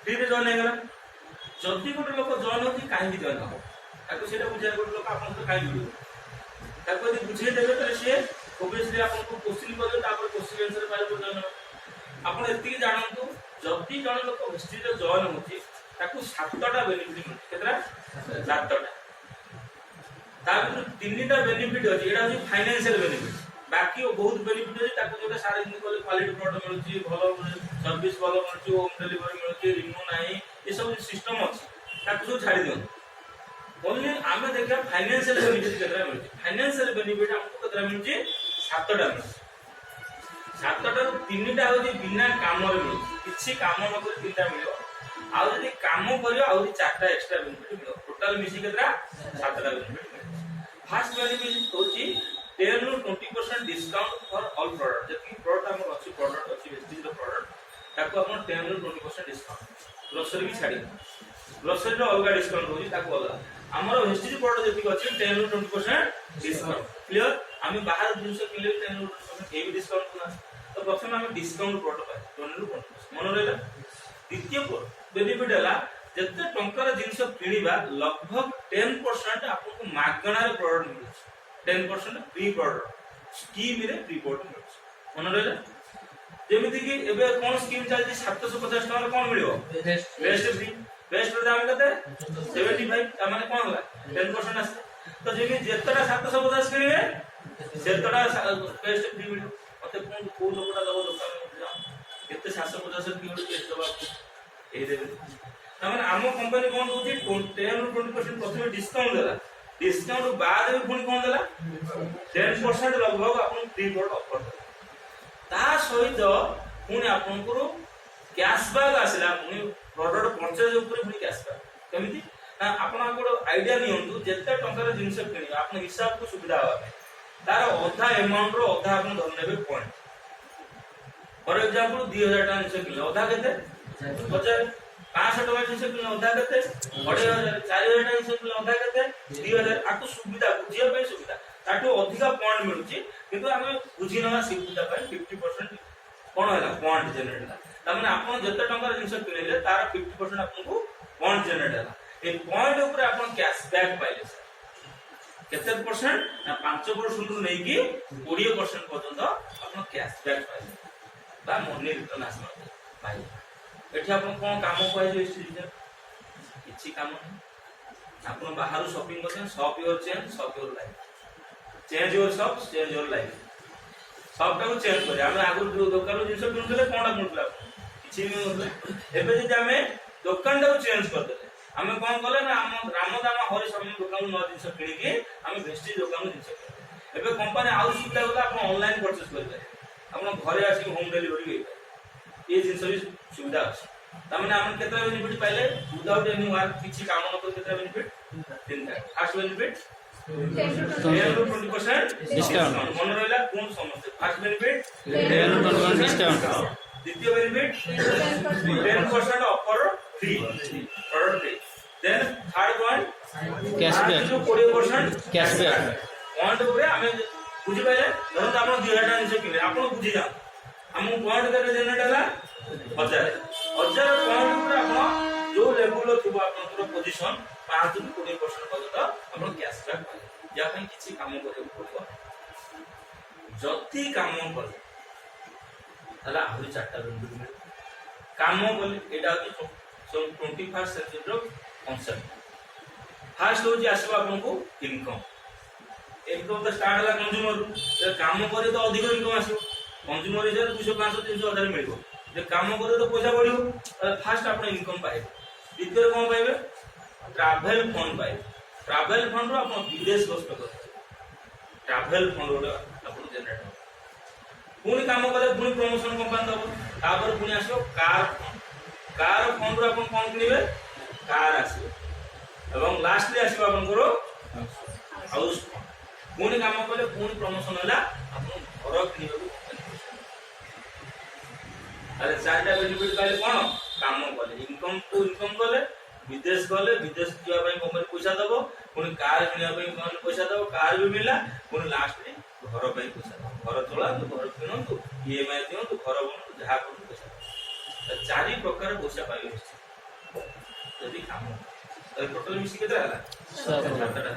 Free रे join हेगला जदि गोटे लोक जॉइन होती कहीं जॉइन हम ताको सेटा बुझार गोटे लोक आपन तो कहीं जुड़ो ताको यदि बुझे देबे त से ओबवियसली आपन को क्वेश्चन करबे तापर क्वेश्चन आंसर पाइबो जॉइन आपन एतिकी जानंतु जदि जण लोक हिस्ट्री रे जॉइन होती ताको 7टा बेनिफिट मिलते केतरा 7टा तापर 3टा बेनिफिट अछि एडा अछि फाइनेंशियल बेनिफिट बाकी बहुत बेनिफिट अछि ताको जोटा सारे दिन कोले क्वालिटी प्रोडक्ट मिलुची भलो सर्विस भलो मिलुची होम डिलीवरी मिलुची रिन्यू नाही ए सब सिस्टम अछि ताको जो छाडी दियो ओनली आमे देखा फाइनेंशियल बेनिफिट केतरा मिलुची फाइनेंशियल बेनिफिट हमको केतरा मिलुची 7टा मिलुची 7टा 3टा होची बिना काम रे मिलुची किछि काम न करे 3टा मिलियो आ जदि काम करियो आ 4टा एक्स्ट्रा बेनिफिट मिलियो टोटल मिसी केतरा 7टा बेनिफिट फर्स्ट बेनिफिट होची 10 ରୁ 20% डिस्काउंट फॉर ऑल प्रोडक्ट जति प्रोडक्ट हमर अछि प्रोडक्ट अछि वेस्टेज रो प्रोडक्ट ताको अपन 10 ରୁ 20% डिस्काउंट ग्रोसरी भी छाडी ग्रोसरी रो अलगा डिस्काउंट होची ताको अलगा हमर वेस्टेज प्रोडक्ट जति अछि 10 ରୁ 20% डिस्काउंट क्लियर हम बाहर जिंस किनले 10 ରୁ 20% ए भी डिस्काउंट ना तो प्रथम हम डिस्काउंट प्रोडक्ट पाए 10 ରୁ 20% मन रहला द्वितीय बेनिफिट हला जते टंकार जिंस किनिबा लगभग 10% आपको मागणा रे प्रोडक्ट मिलुची 10% फ्री प्रोडक्ट स्कीम रे फ्री प्रोडक्ट मिलुची मन रहला जेमिति कि एबे कोन स्कीम चलती 750 टका कोन मिलियो बेस्ट फ्री बेस्ट रो दाम कते 75 माने कोन होला 10% आसे तो जेमि जेतटा 750 किनिबे सेतटा बेस्ट फ्री मिलियो मते को लोकटा दबो दुकान में जा केते 750 की ओडी बेस्ट दबा ए देबे तमन आमो कंपनी कोन होची 10 ରୁ 20% प्रथमे डिस्काउंट देला डिस्काउंट बाद में पुनी कोन देला 10% लगभग आपन फ्री प्रोडक्ट ऑफर ता सहित पुनी आपन को कैशबैक आसिला पुनी प्रोडक्ट परचेज ऊपर पुनी कैशबैक केमिति ना आपन को आईडिया नियंतु जेते टंकार जिंस किनि आपन हिसाब को सुविधा होबे तार आधा अमाउंट रो आधा आपन धर नेबे पॉइंट फॉर एग्जांपल 2000 टका जिंस किनि आधा केते 50 500 टका जिंस किनि आधा केते 4000 4000 टका जिंस किनि आधा केते 2000 आको सुविधा बुझिया पे सुविधा ताटो अधिका पॉइंट मिलुची किंतु हम बुझी नवा सुविधा पे 50% कोन होला पॉइंट जनरेट होला तमने आपन जते टका जिंस किनिले तार 50% आपन को पॉइंट जनरेट होला ए पॉइंट ऊपर आपन कैशबैक पाइले केते परसेंट ना 5% रु नै कि 20% पर्यंत आपन कैशबैक पाइले बा मनी रिटर्न आसमा पाइले एठी आपन कोन काम पाइ जे स्ट्रीट किछि काम आपन बाहर शॉपिंग करछन shop your change shop your life change your shop change your life shop को चेंज करे हम आगु दुकान जिंस किनुले कोनडा किनुला किछि भी मतलब एबे जे हमें दुकान को चेंज कर देले हमें कोन कले ना हम रामदामा हरि समय दुकान न जिंस किनि के हम वेस्टेज दुकान जिंस एबे कंपनी आउ सुविधा होला आपन ऑनलाइन परचेज कर आपन घरे आसी होम डिलीवरी होई ये जिंस भी सुविधा अछि तमने हमन केतना बेनिफिट पाइले विदाउट एनी वर्क किछि काम न कर केतना बेनिफिट तीनटा फर्स्ट बेनिफिट 10 ରୁ 20% डिस्काउंट मन रहला कोन समस्या फर्स्ट बेनिफिट 10 ରୁ 20% डिस्काउंट द्वितीय benefit 10% offer free product free then third point cashback जो 20% कैशबैक पॉइंट ऊपर हमें बुझि पाइले धरन आपण 2000 टका जिंस किने आपण बुझि जा हम पॉइंट करे जनरेट होला 1000 पॉइंट ऊपर आपण जो लेवल थिबो आपन पोजीशन 5 ରୁ 20% पर्यंत आपण कैशबैक पाइले या पई किछि काम करे पड़ो जति काम करे हला आहुरी 4टा बेनिफिट काम बोले एटा कि 21st सेंचुरी रो कॉन्सेप्ट फर्स्ट हो जे आसीबा आपन को इनकम एकदम तो स्टार्ट होला कंज्यूमर काम करे तो अधिक इनकम आसीबो कंज्यूमर इधर 200 500 300 हजार मिलबो जे काम करे तो पैसा बढ़ियो फर्स्ट आपन इनकम पाइबो द्वितीय कोन पाइबे ट्रैवल फंड पाइबे ट्रैवल फंड रो आपन विदेश गस्त कर ट्रैवल फंड रो आपन जनरेट पुनी काम करे पुनी प्रमोशन कंपनी दबो तापर पुनी आसो कार फंड रो आपन कोन किनिबे कार आसीबो एवं लास्टली आसीबो आपन करो हाउस पुनी काम करे पुनी प्रमोशन होला आपन घर किनिबे अरे चारटा बेनिफिट पाइले कोन काम कले इनकम टू इनकम कले विदेश जिया पई कंपनी पैसा दबो पुनी कार किनिया पई कंपनी पैसा दबो कार भी मिला पुनी लास्ट में घर पई पैसा दबो घर चला तो घर किनंतु ईएमआई दियंतु घर बनंतु जहा को पैसा चारि प्रकार पैसा पाइबे ଯଦି କାମ ଟୋଟାଲ ମିଶି କେତେ ହେଲା? 7ଟା।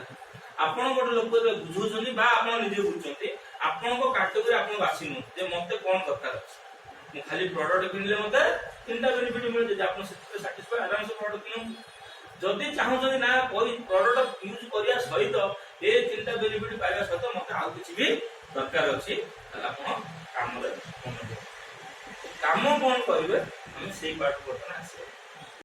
ଆପଣ ଗୋଟେ ଲୋକ ବୁଝଉଛନ୍ତି ବା ଆପଣ ନିଜେ ବୁଝୁଛନ୍ତି ଆପଣଙ୍କ କାଟେଗୋରୀ ଆପଣ ବାଛି ନୁହଁ ଯେ ମତେ କଣ ଦରକାର ଅଛି। ମୁଁ ଖାଲି ପ୍ରଡକ୍ଟ କିଣିଲେ ମତେ 3ଟା ବେନିଫିଟ ମିଳେ ଯଦି ଆପଣ ସେଥିରେ ସାଟିସ୍ଫାଏ ଆରାମସେ ପ୍ରଡକ୍ଟ କିଣନ୍ତୁ। ଯଦି ଚାହୁଁଛନ୍ତି ନା ପ୍ରଡକ୍ଟ ୟୁଜ କରିବା ସହିତ ଏ 3ଟା ବେନିଫିଟ ପାଇବା ସହିତ ମତେ ଆଉ କିଛି ବି ଦରକାର ଅଛି ତାହେଲେ ଆପଣ କାମରେ ମନ ଦିଅନ୍ତୁ। କାମ କଣ କରିବେ ଆମେ ସେଇ ପାର୍ଟ ବର୍ତ୍ତମାନ ଆସିବା।